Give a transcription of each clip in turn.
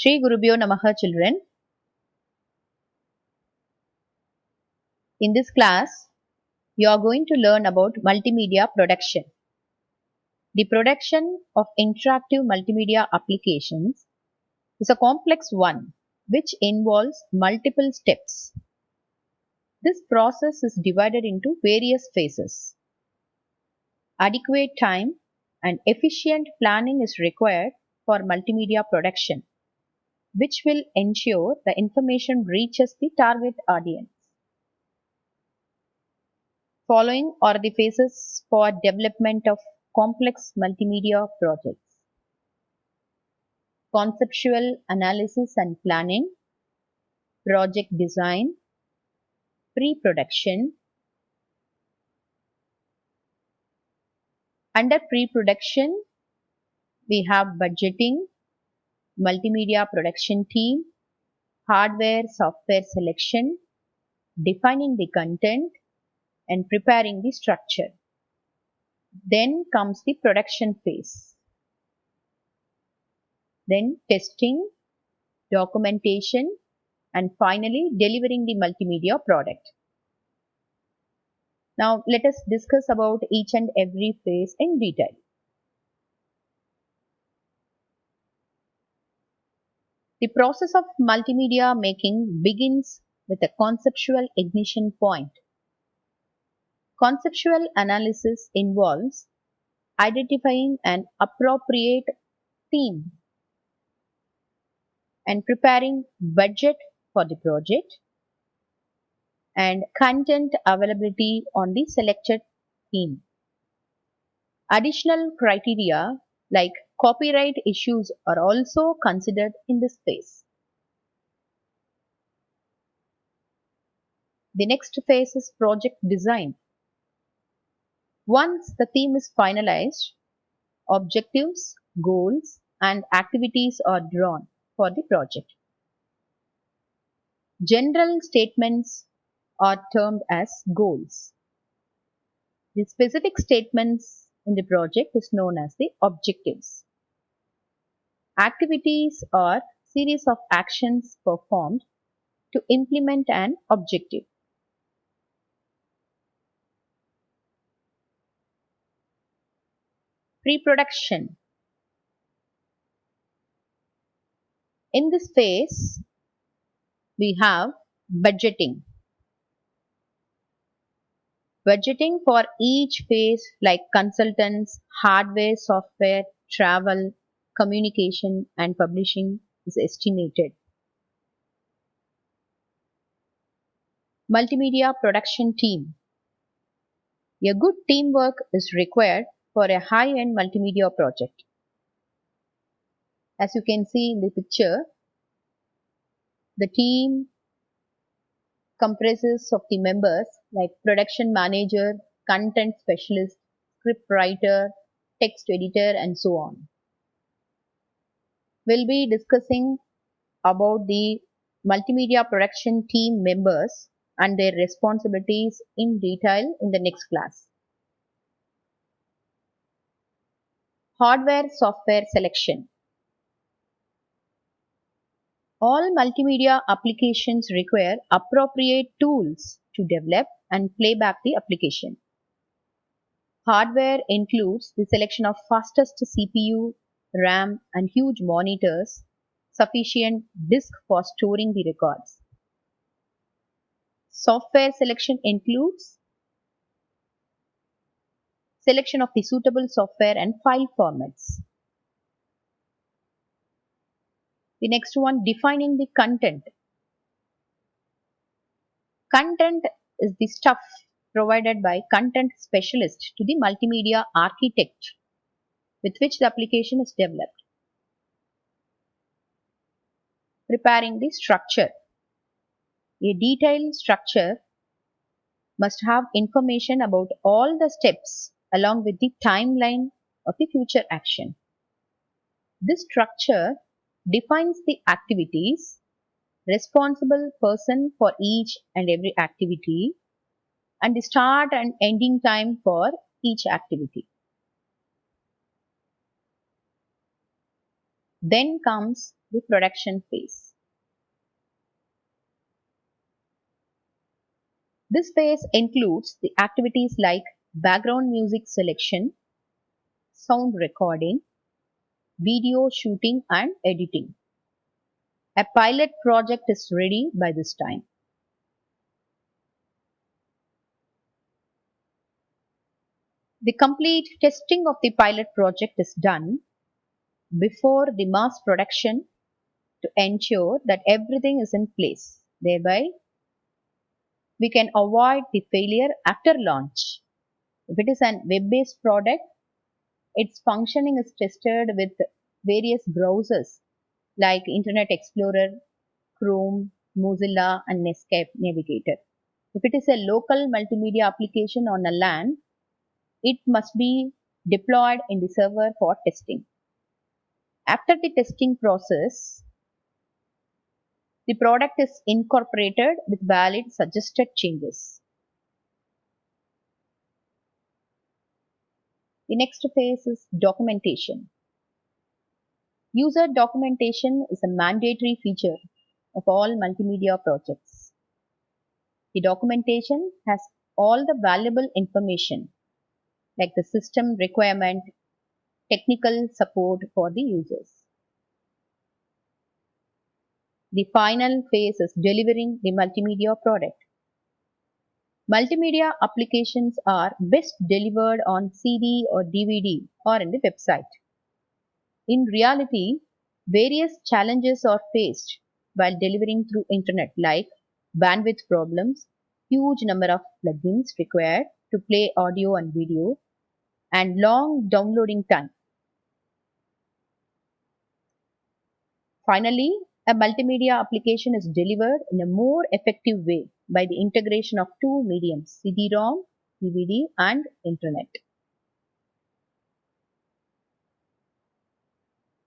Shri Gurubhyo Namaha, children. In this class, you are going to learn about multimedia production. The production of interactive multimedia applications is a complex one which involves multiple steps. This process is divided into various phases. Adequate time and efficient planning is required for multimedia production, which will ensure the information reaches the target audience. Following are the phases for development of complex multimedia projects: conceptual analysis and planning, project design, pre-production. Under pre-production, we have budgeting, multimedia production team, hardware, software selection, defining the content, and preparing the structure. Then comes the production phase. Then testing, documentation, and finally delivering the multimedia product. Now let us discuss about each and every phase in detail. The process of multimedia making begins with a conceptual ignition point. Conceptual analysis involves identifying an appropriate theme and preparing budget for the project and content availability on the selected theme. Additional criteria like copyright issues are also considered in this phase. The next phase is project design. Once the theme is finalized, objectives, goals, and activities are drawn for the project. General statements are termed as goals. The specific statements in the project is known as the objectives. Activities are series of actions performed to implement an objective. Pre-production. In this phase, we have budgeting. Budgeting for each phase like consultants, hardware, software, travel, communication, and publishing is estimated. Multimedia production team. A good teamwork is required for a high-end multimedia project. As you can see in the picture, the team comprises of the members like production manager, content specialist, script writer, text editor, and so on. We'll be discussing about the multimedia production team members and their responsibilities in detail in the next class. Hardware software selection. All multimedia applications require appropriate tools to develop and playback the application. Hardware includes the selection of fastest CPU, RAM, and huge monitors, sufficient disk for storing the records. Software selection includes selection of the suitable software and file formats. The next one, defining the content. Content is the stuff provided by content specialist to the multimedia architect with which the application is developed. Preparing the structure. A detailed structure must have information about all the steps along with the timeline of the future action. This structure defines the activities, responsible person for each and every activity, and the start and ending time for each activity. Then comes the production phase. This phase includes the activities like background music selection, sound recording, video shooting and editing. A pilot project is ready by this time. The complete testing of the pilot project is done before the mass production to ensure that everything is in place. Thereby, we can avoid the failure after launch. If it is an web-based product, its functioning is tested with various browsers like Internet Explorer, Chrome, Mozilla, and Netscape Navigator. If it is a local multimedia application on a LAN, it must be deployed in the server for testing. After the testing process, the product is incorporated with valid suggested changes. The next phase is documentation. User documentation is a mandatory feature of all multimedia projects. The documentation has all the valuable information like the system requirement, technical support for the users. The final phase is delivering the multimedia product. Multimedia applications are best delivered on CD or DVD or in the website. In reality, various challenges are faced while delivering through internet like bandwidth problems, huge number of plugins required to play audio and video, and long downloading time. Finally, a multimedia application is delivered in a more effective way by the integration of two mediums, CD-ROM, DVD, and internet.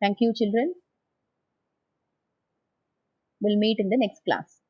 Thank you, children. We'll meet in the next class.